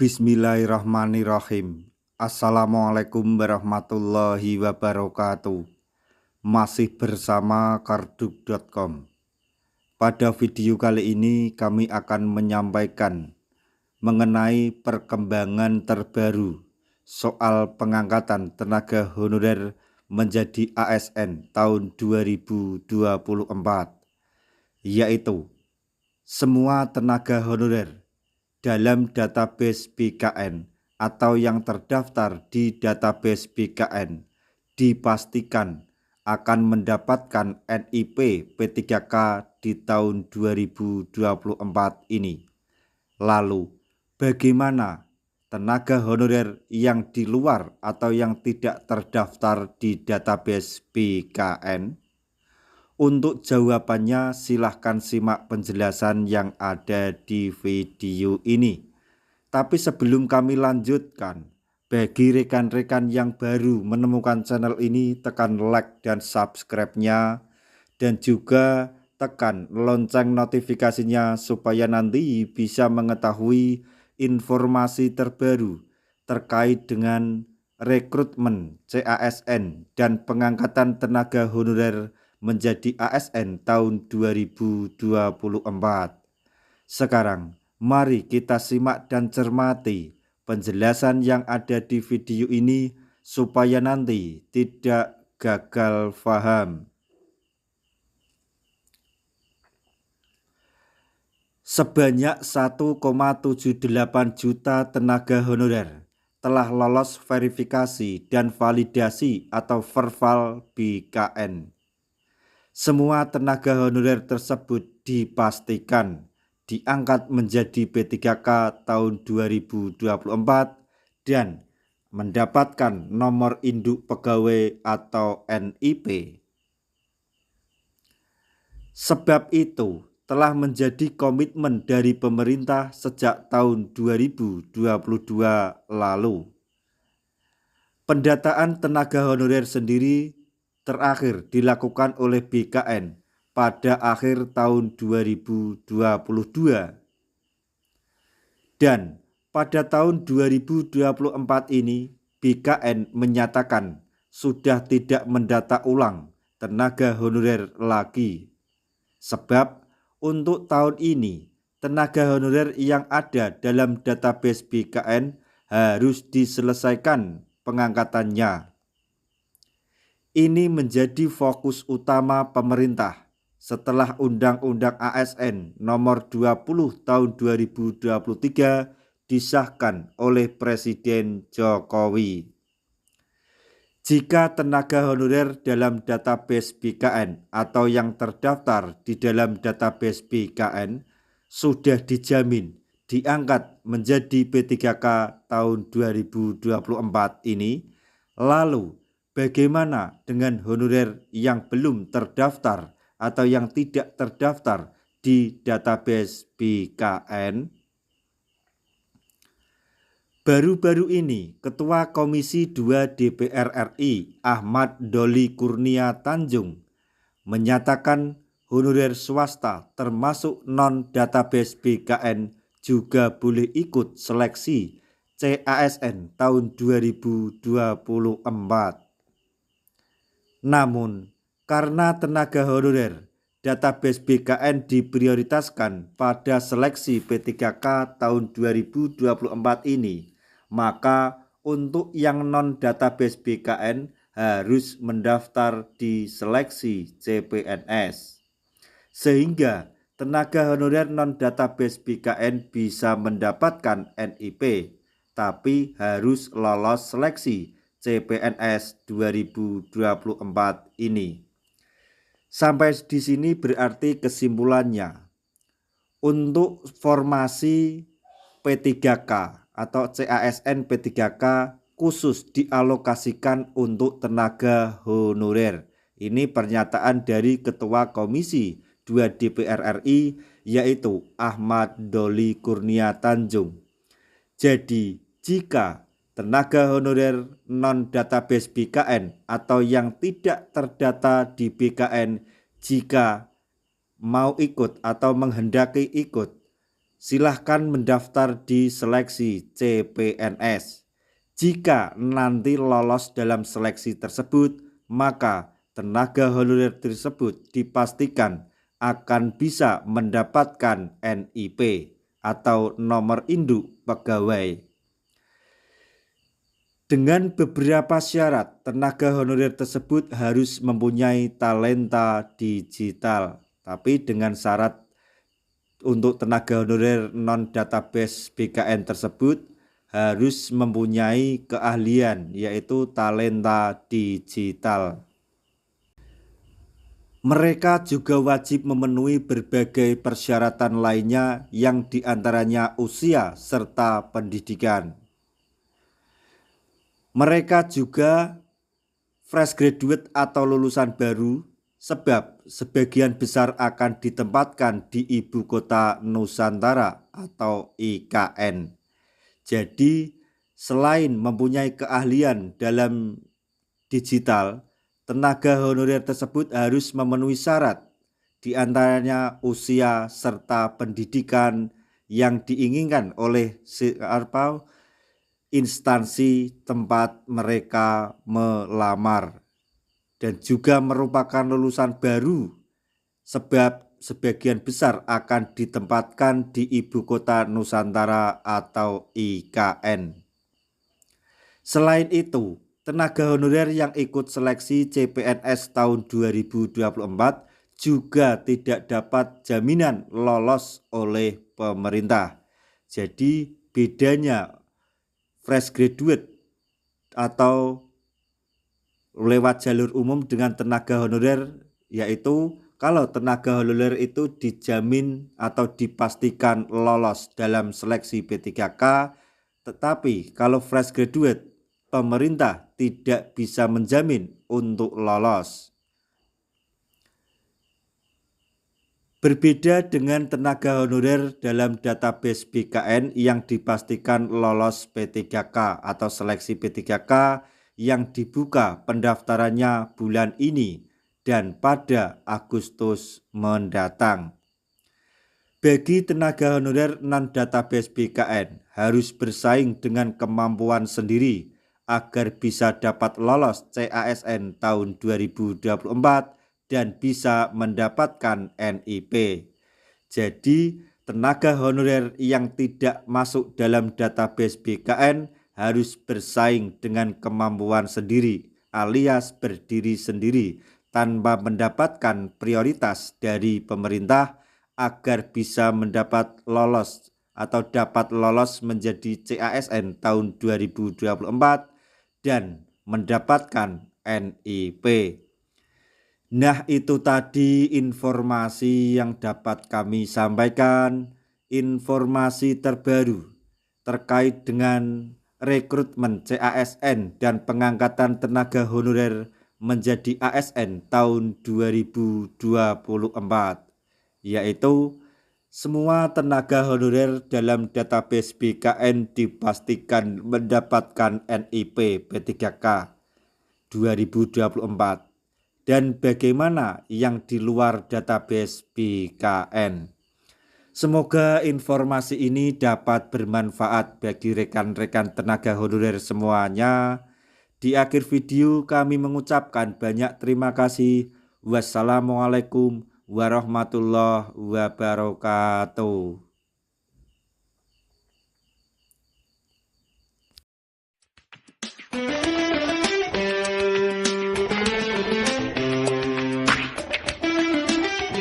Bismillahirrahmanirrahim. Assalamualaikum warahmatullahi wabarakatuh. Masih bersama karduk.com. Pada video kali ini kami akan menyampaikan mengenai perkembangan terbaru soal pengangkatan tenaga honorer menjadi ASN tahun 2024, yaitu semua tenaga honorer dalam database BKN atau yang terdaftar di database BKN dipastikan akan mendapatkan NIP P3K di tahun 2024 ini. Lalu, bagaimana tenaga honorer yang di luar atau yang tidak terdaftar di database BKN? Untuk jawabannya silahkan simak penjelasan yang ada di video ini. Tapi sebelum kami lanjutkan, bagi rekan-rekan yang baru menemukan channel ini, tekan like dan subscribe-nya, dan juga tekan lonceng notifikasinya supaya nanti bisa mengetahui informasi terbaru terkait dengan rekrutmen CASN dan pengangkatan tenaga honorer menjadi ASN tahun 2024. Sekarang, mari kita simak dan cermati penjelasan yang ada di video ini supaya nanti tidak gagal paham. Sebanyak 1,78 juta tenaga honorer telah lolos verifikasi dan validasi atau verval BKN. Semua tenaga honorer tersebut dipastikan diangkat menjadi P3K tahun 2024 dan mendapatkan nomor induk pegawai atau NIP. Sebab itu telah menjadi komitmen dari pemerintah sejak tahun 2022 lalu. Pendataan tenaga honorer sendiri terakhir dilakukan oleh BKN pada akhir tahun 2022. Dan pada tahun 2024 ini BKN menyatakan sudah tidak mendata ulang tenaga honorer lagi. Sebab untuk tahun ini tenaga honorer yang ada dalam database BKN harus diselesaikan pengangkatannya. Ini menjadi fokus utama pemerintah setelah Undang-Undang ASN Nomor 20 Tahun 2023 disahkan oleh Presiden Jokowi. Jika tenaga honorer dalam database BKN atau yang terdaftar di dalam database BKN sudah dijamin diangkat menjadi P3K tahun 2024 ini, lalu bagaimana dengan honorer yang belum terdaftar atau yang tidak terdaftar di database BKN? Baru-baru ini, Ketua Komisi 2 DPR RI Ahmad Doli Kurnia Tanjung menyatakan honorer swasta termasuk non-database BKN juga boleh ikut seleksi CASN tahun 2024. Namun, karena tenaga honorer database BKN diprioritaskan pada seleksi P3K tahun 2024 ini, maka untuk yang non-database BKN harus mendaftar di seleksi CPNS. Sehingga tenaga honorer non-database BKN bisa mendapatkan NIP, tapi harus lolos seleksi CPNS 2024 ini. Sampai di sini berarti kesimpulannya, untuk formasi P3K atau CASN P3K khusus dialokasikan untuk tenaga honorer. Ini pernyataan dari Ketua Komisi 2 DPR RI yaitu Ahmad Doli Kurnia Tanjung. Jadi jika tenaga honorer non-database BKN atau yang tidak terdata di BKN jika mau ikut atau menghendaki ikut silahkan mendaftar di seleksi CPNS. Jika nanti lolos dalam seleksi tersebut, maka tenaga honorer tersebut dipastikan akan bisa mendapatkan NIP atau nomor induk pegawai. Dengan beberapa syarat, tenaga honorer tersebut harus mempunyai talenta digital. Tapi dengan syarat untuk tenaga honorer non-database BKN tersebut harus mempunyai keahlian, yaitu talenta digital. Mereka juga wajib memenuhi berbagai persyaratan lainnya yang diantaranya usia serta pendidikan. Mereka juga fresh graduate atau lulusan baru, sebab sebagian besar akan ditempatkan di Ibu Kota Nusantara atau IKN. Jadi selain mempunyai keahlian dalam digital, tenaga honorer tersebut harus memenuhi syarat, diantaranya usia serta pendidikan yang diinginkan oleh instansi tempat mereka melamar, dan juga merupakan lulusan baru, sebab sebagian besar akan ditempatkan di Ibu Kota Nusantara atau IKN. Selain itu, tenaga honorer yang ikut seleksi CPNS tahun 2024 juga tidak dapat jaminan lolos oleh pemerintah. Jadi bedanya fresh graduate atau lewat jalur umum dengan tenaga honorer, yaitu kalau tenaga honorer itu dijamin atau dipastikan lolos dalam seleksi P3K, tetapi kalau fresh graduate pemerintah tidak bisa menjamin untuk lolos. Berbeda dengan tenaga honorer dalam database BKN yang dipastikan lolos P3K atau seleksi P3K yang dibuka pendaftarannya bulan ini dan pada Agustus mendatang. Bagi tenaga honorer non-database BKN harus bersaing dengan kemampuan sendiri agar bisa dapat lolos CASN tahun 2024 dan bisa mendapatkan NIP. Jadi tenaga honorer yang tidak masuk dalam database BKN harus bersaing dengan kemampuan sendiri alias berdiri sendiri tanpa mendapatkan prioritas dari pemerintah agar bisa mendapat lolos atau dapat lolos menjadi CASN tahun 2024 dan mendapatkan NIP. Nah, itu tadi informasi yang dapat kami sampaikan, informasi terbaru terkait dengan rekrutmen CASN dan pengangkatan tenaga honorer menjadi ASN tahun 2024, yaitu semua tenaga honorer dalam database BKN dipastikan mendapatkan NIP P3K 2024. Dan bagaimana yang di luar database BKN. Semoga informasi ini dapat bermanfaat bagi rekan-rekan tenaga honorer semuanya. Di akhir video kami mengucapkan banyak terima kasih. Wassalamualaikum warahmatullahi wabarakatuh.